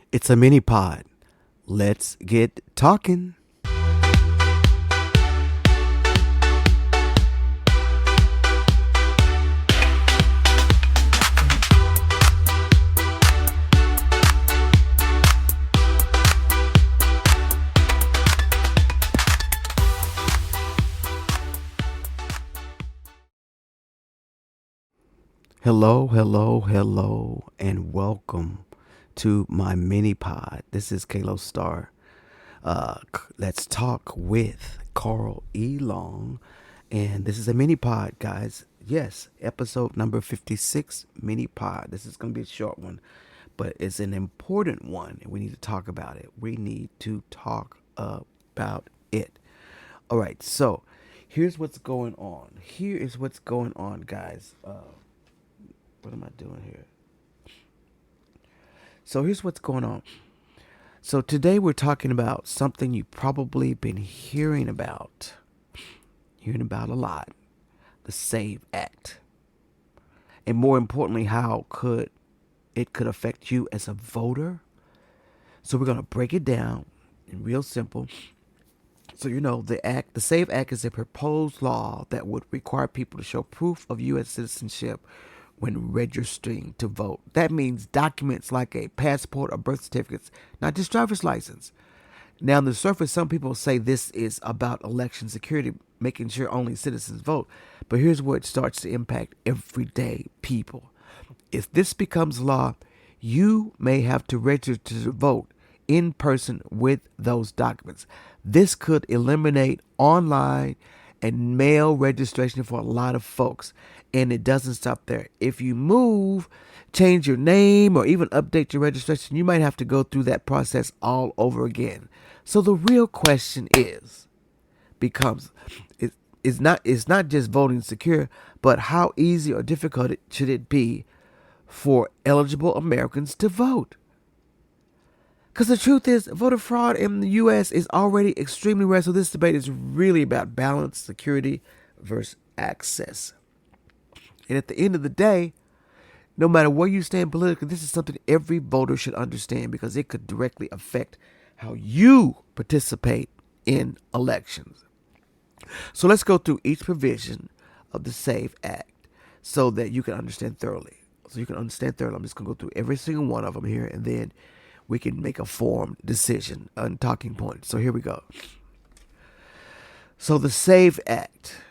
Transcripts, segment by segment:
It's a mini pod. Let's get talking. Hello, hello, hello, and welcome to my mini pod. This is Kalo Star. Let's talk with Carl E. Long, and this is a mini pod, guys. Yes, episode number 56, mini pod. This is going to be a short one, but it's an important one, and we need to talk about it. We need to talk about it. All right, so here's what's going on. Here is what's going on, guys. What am I doing here? So here's what's going on. So today we're talking about something you've probably been hearing about a lot, the SAVE Act. And more importantly, how could it could affect you as a voter. So we're going to break it down in real simple. So the SAVE Act is a proposed law that would require people to show proof of U.S. citizenship when registering to vote. That means documents like a passport or birth certificates, not just driver's license. Now, on the surface, some people say this is about election security, making sure only citizens vote. But here's where it starts to impact everyday people. If this becomes law, you may have to register to vote in person with those documents. This could eliminate online and mail registration for a lot of folks. And it doesn't stop there. If you move, change your name, or even update your registration, you might have to go through that process all over again. So the real question becomes it's not just voting secure, but how easy or difficult should it be for eligible Americans to vote? Because the truth is, voter fraud in the U.S. is already extremely rare. So this debate is really about balance, security versus access. And at the end of the day, no matter where you stand politically, this is something every voter should understand because it could directly affect how you participate in elections. So let's go through each provision of the SAVE Act so that you can understand thoroughly. I'm just going to go through every single one of them here, and then we can make a formed decision on talking points. So here we go. So the SAVE Act.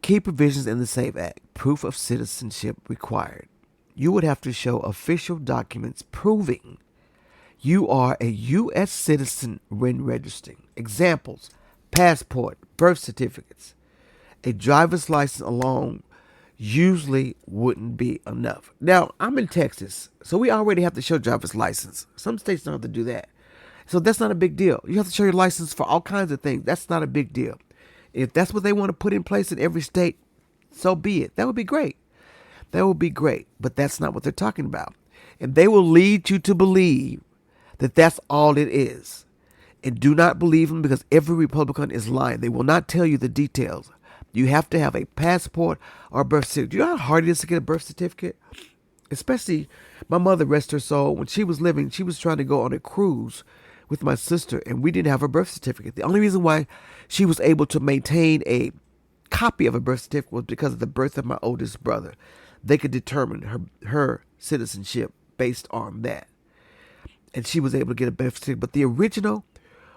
Key provisions in the SAVE Act. Proof of citizenship required. You would have to show official documents proving you are a U.S. citizen when registering. Examples: passport, birth certificates. A driver's license alone usually wouldn't be enough. Now, I'm in Texas, so we already have to show driver's license. Some states don't have to do that. So that's not a big deal. You have to show your license for all kinds of things. That's not a big deal. If that's what they want to put in place in every state, so be it. That would be great. That would be great. But that's not what they're talking about. And they will lead you to believe that that's all it is. And do not believe them, because every Republican is lying. They will not tell you the details. You have to have a passport or a birth certificate. Do you know how hard it is to get a birth certificate? Especially my mother, rest her soul, when she was living, she was trying to go on a cruise with my sister, and we didn't have her birth certificate. The only reason why she was able to maintain a copy of a birth certificate was because of the birth of my oldest brother. They could determine her citizenship based on that. And she was able to get a birth certificate. But the original,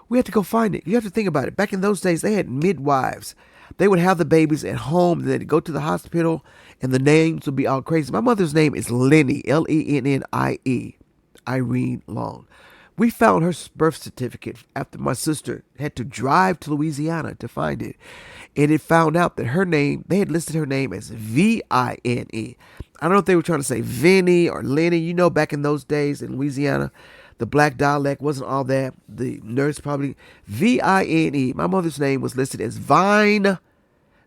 we had to go find it. You have to think about it. Back in those days, they had midwives. They would have the babies at home, and they'd go to the hospital, and the names would be all crazy. My mother's name is Lennie, Lennie, Irene Long. We found her birth certificate after my sister had to drive to Louisiana to find it. And it found out that her name, they had listed her name as Vine. I don't know if they were trying to say Vinny or Lenny. You know, back in those days in Louisiana, the black dialect wasn't all that. The nurse probably, Vine. My mother's name was listed as Vine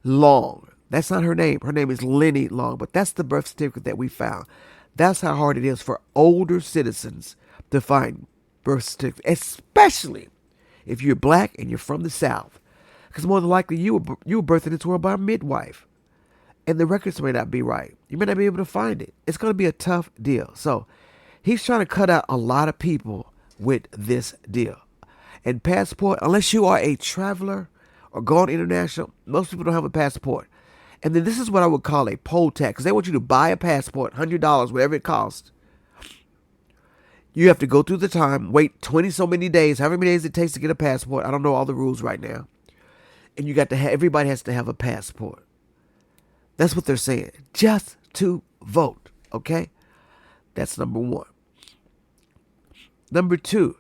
Long. That's not her name. Her name is Lennie Long. But that's the birth certificate that we found. That's how hard it is for older citizens to find birth certificate, especially if you're black and you're from the South, because more than likely you were birthed into this world by a midwife, and the records may not be right. You may not be able to find it. It's going to be a tough deal. So He's trying to cut out a lot of people with this deal. And passport, unless you are a traveler or going international, most people don't have a passport. And then this is what I would call a poll tax, because they want you to buy a passport, $100, whatever it costs. You have to go through the time, wait 20 so many days, however many days it takes to get a passport. I don't know all the rules right now. And you got to have, everybody has to have a passport. That's what they're saying. Just to vote. Okay? That's number one. Number two,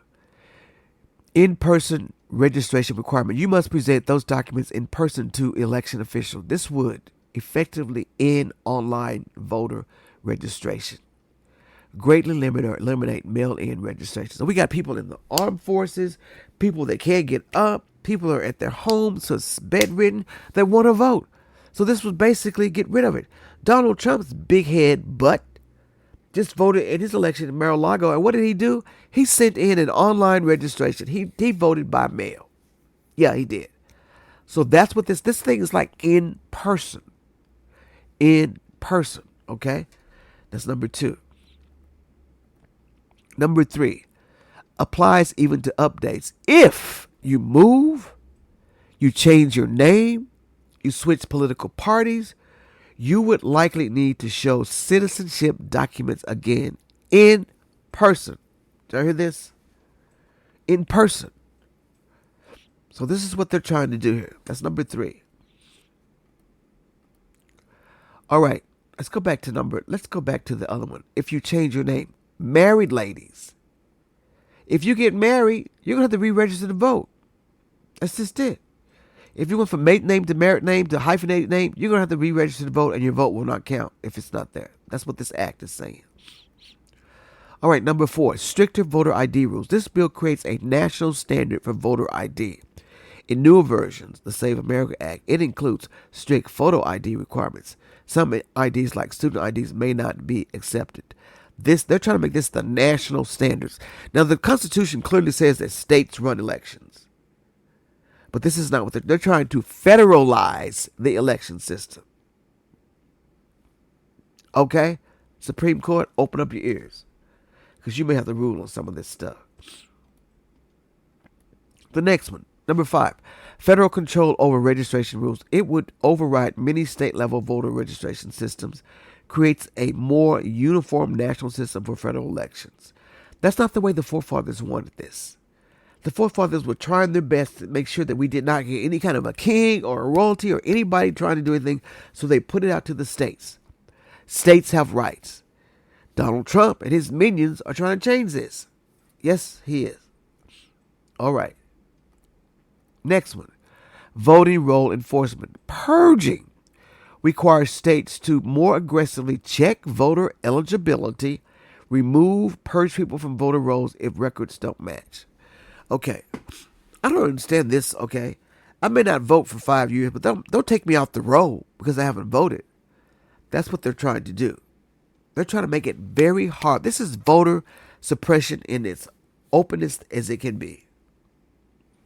in-person registration requirement. You must present those documents in person to election officials. This would effectively end online voter registration. Greatly limit or eliminate mail-in registration. So we got people in the armed forces, people that can't get up, people are at their homes, so it's bedridden, that want to vote. So this was basically get rid of it. Donald Trump's big head butt just voted in his election in Mar-a-Lago, and what did he do? He sent in an online registration. He voted by mail. Yeah, he did. So that's what this thing is like, in person. In person, okay? That's number two. Number three, applies even to updates. If you move, you change your name, you switch political parties, you would likely need to show citizenship documents again in person. Did I hear this? In person. So this is what they're trying to do here. That's number three. All right, let's go back to the other one. If you change your name, married ladies. If you get married, you're going to have to re-register to vote. That's just it. If you went from maiden name to married name to hyphenated name, you're going to have to re-register to vote, and your vote will not count if it's not there. That's what this act is saying. All right, number four, stricter voter ID rules. This bill creates a national standard for voter ID. In newer versions, the Save America Act, it includes strict photo ID requirements. Some IDs, like student IDs, may not be accepted. They're trying to make this the national standards. Now, the Constitution clearly says that states run elections. But this is not what they're trying to federalize the election system. Okay? Supreme Court, open up your ears, because you may have to rule on some of this stuff. The next one, number five, federal control over registration rules. It would override many state-level voter registration systems, creates a more uniform national system for federal elections. That's not the way the forefathers wanted this. The forefathers were trying their best to make sure that we did not get any kind of a king or a royalty or anybody trying to do anything, so they put it out to the states. States have rights. Donald Trump and his minions are trying to change this. Yes, he is. All right. Next one. Voting roll enforcement. Purging requires states to more aggressively check voter eligibility, purge people from voter rolls if records don't match. Okay, I don't understand this, okay? I may not vote for 5 years, but don't take me off the roll because I haven't voted. That's what they're trying to do. They're trying to make it very hard. This is voter suppression in its openest as it can be.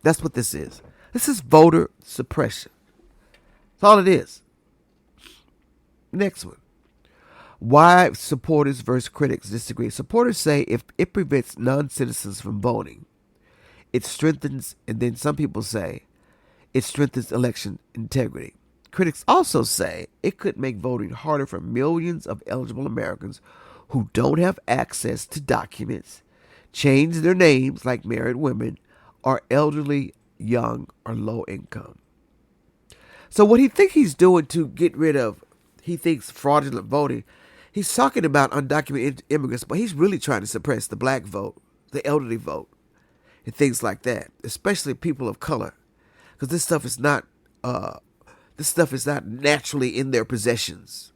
That's what this is. This is voter suppression. That's all it is. Next one. Why supporters versus critics disagree. Supporters say if it prevents non-citizens from voting, it strengthens, and then some people say it strengthens election integrity. Critics also say it could make voting harder for millions of eligible Americans who don't have access to documents, change their names like married women, are elderly, young, or low income. So what he thinks he's doing to get rid of, he thinks, fraudulent voting, he's talking about undocumented immigrants, but he's really trying to suppress the black vote, the elderly vote, and things like that, especially people of color, because this stuff is not naturally in their possessions.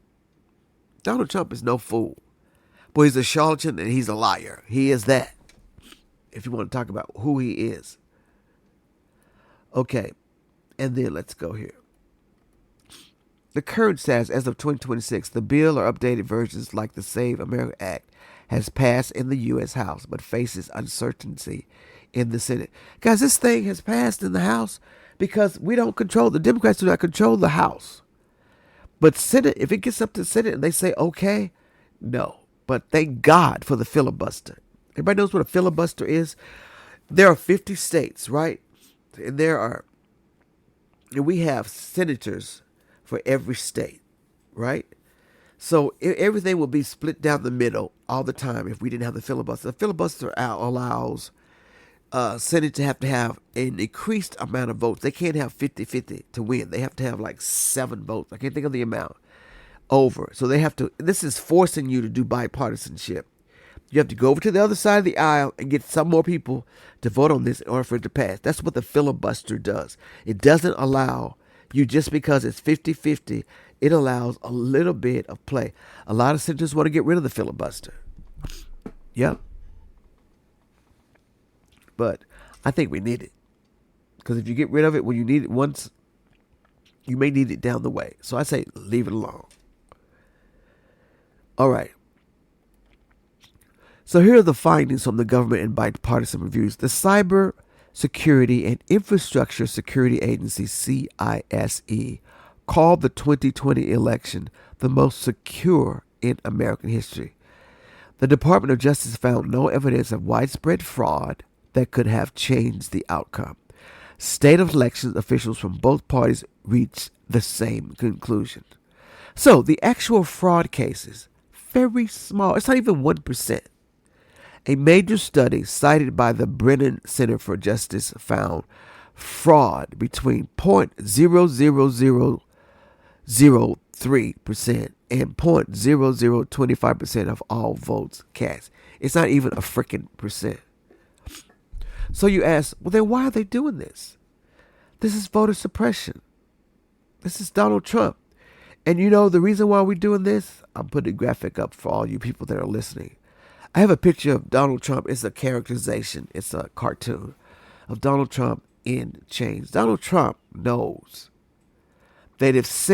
Donald Trump is no fool, but he's a charlatan and he's a liar. He is that, if you want to talk about who he is. Okay, and then let's go here. The current status as of 2026, the bill or updated versions like the Save America Act has passed in the U.S. House, but faces uncertainty in the Senate. Guys, this thing has passed in the House because the Democrats do not control the House. But Senate, if it gets up to the Senate and they say, okay, no. But thank God for the filibuster. Everybody knows what a filibuster is? There are 50 states, right? And we have senators for every state, right? So everything will be split down the middle all the time if we didn't have the filibuster. The filibuster allows Senate to have an increased amount of votes. They can't have 50-50 to win. They have to have like 7 votes. I can't think of the amount over. So they have to, this is forcing you to do bipartisanship. You have to go over to the other side of the aisle and get some more people to vote on this in order for it to pass. That's what the filibuster does. It doesn't allow you just because it's 50-50. It allows a little bit of play. A lot of senators want to get rid of the filibuster. Yep. But I think we need it. Because if you get rid of it when you need it once, you may need it down the way. So I say leave it alone. All right. So here are the findings from the government and bipartisan reviews. The Cyber Security and Infrastructure Security Agency, CISE, called the 2020 election the most secure in American history. The Department of Justice found no evidence of widespread fraud that could have changed the outcome. State elections officials from both parties reached the same conclusion. So the actual fraud cases, very small. It's not even 1%. A major study cited by the Brennan Center for Justice found fraud between 0.00003% and 0.0025% of all votes cast. It's not even a freaking percent. So you ask, well, then why are they doing this? This is voter suppression. This is Donald Trump. And you know the reason why we're doing this? I'm putting a graphic up for all you people that are listening. I have a picture of Donald Trump. It's a characterization. It's a cartoon of Donald Trump in chains. Donald Trump knows that if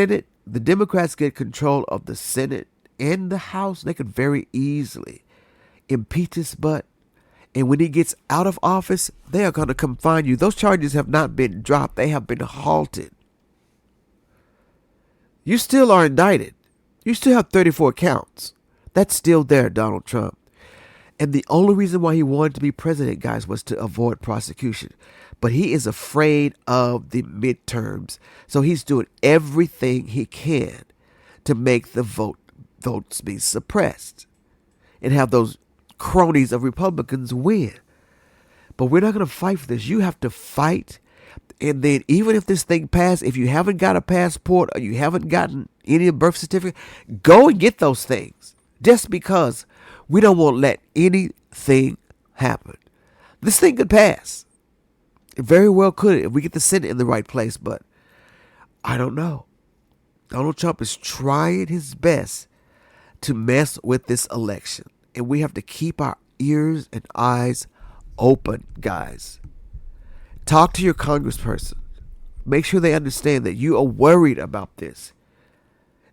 the Democrats get control of the Senate and the House, they could very easily impeach his butt. And when he gets out of office, they are going to confine you. Those charges have not been dropped. They have been halted. You still are indicted. You still have 34 counts. That's still there, Donald Trump. And the only reason why he wanted to be president, guys, was to avoid prosecution. But he is afraid of the midterms. So he's doing everything he can to make the votes be suppressed and have those cronies of Republicans win. But we're not going to fight for this. You have to fight. And then even if this thing passes, if you haven't got a passport or you haven't gotten any birth certificate, go and get those things. Just because we don't want to let anything happen. This thing could pass. It very well could if we get the Senate in the right place, but I don't know. Donald Trump is trying his best to mess with this election. And we have to keep our ears and eyes open, guys. Talk to your congressperson. Make sure they understand that you are worried about this.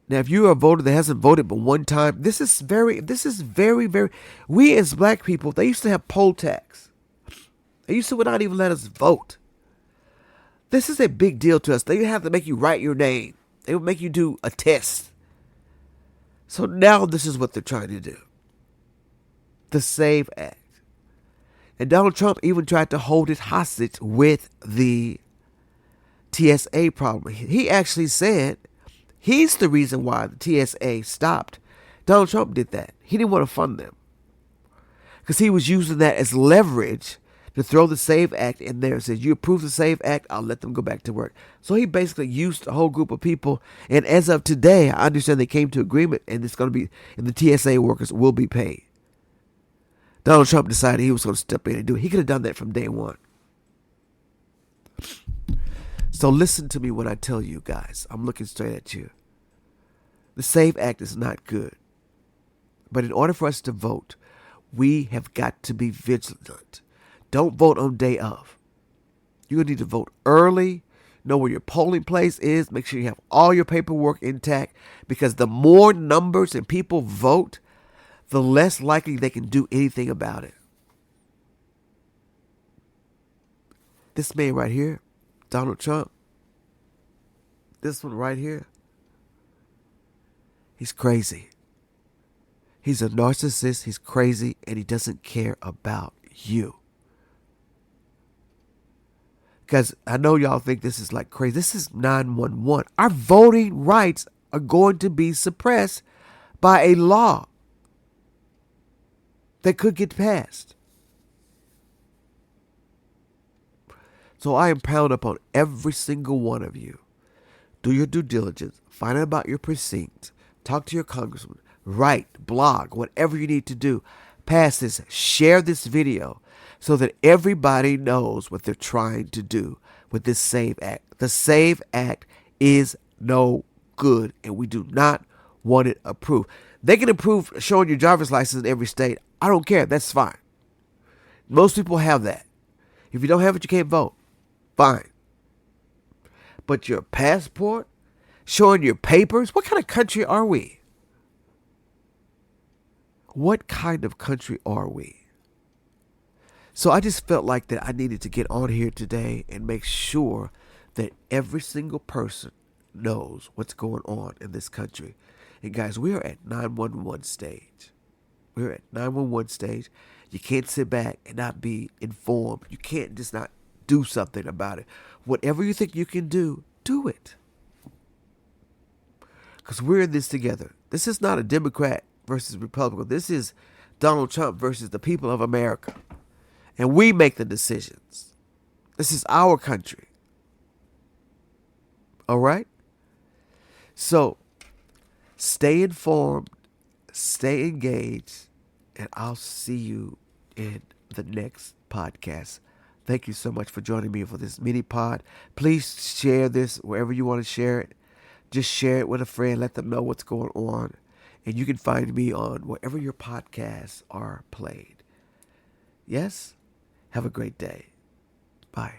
Now, if you're a voter that hasn't voted but one time, this is very, we as black people, they used to have poll tax. They used to not even let us vote. This is a big deal to us. They have to make you write your name. They would make you do a test. So now this is what they're trying to do. The SAVE Act. And Donald Trump even tried to hold it hostage with the TSA problem. He actually said he's the reason why the TSA stopped. Donald Trump did that. He didn't want to fund them because he was using that as leverage to throw the SAVE Act in there and said, you approve the SAVE Act, I'll let them go back to work. So he basically used a whole group of people. And as of today, I understand they came to agreement and it's going to be, and the TSA workers will be paid. Donald Trump decided he was going to step in and do it. He could have done that from day one. So listen to me when I tell you guys. I'm looking straight at you. The SAVE Act is not good. But in order for us to vote, we have got to be vigilant. Don't vote on day of. You're going to need to vote early. Know where your polling place is. Make sure you have all your paperwork intact. Because the more numbers and people vote, the less likely they can do anything about it. This man right here, Donald Trump, this one right here, he's crazy. He's a narcissist, he's crazy, and he doesn't care about you. Because I know y'all think this is like crazy. This is 911. Our voting rights are going to be suppressed by a law that could get passed. So I am pound upon every single one of you. Do your due diligence. Find out about your precinct. Talk to your congressman. Write, blog, whatever you need to do. Pass this. Share this video so that everybody knows what they're trying to do with this SAVE Act. The SAVE Act is no good, and we do not want it approved. They can approve showing your driver's license in every state. I don't care. That's fine. Most people have that. If you don't have it, you can't vote. Fine. But your passport, showing your papers, what kind of country are we? What kind of country are we? So I just felt like that I needed to get on here today and make sure that every single person knows what's going on in this country. And guys, we are at 911 stage. We're at 911 stage. You can't sit back and not be informed. You can't just not do something about it. Whatever you think you can do it. Because we're in this together. This is not a Democrat versus Republican. This is Donald Trump versus the people of America. And we make the decisions. This is our country. All right? So, stay informed, stay engaged, and I'll see you in the next podcast. Thank you so much for joining me for this mini pod. Please share this wherever you want to share it. Just share it with a friend. Let them know what's going on. And you can find me on wherever your podcasts are played. Yes? Have a great day. Bye.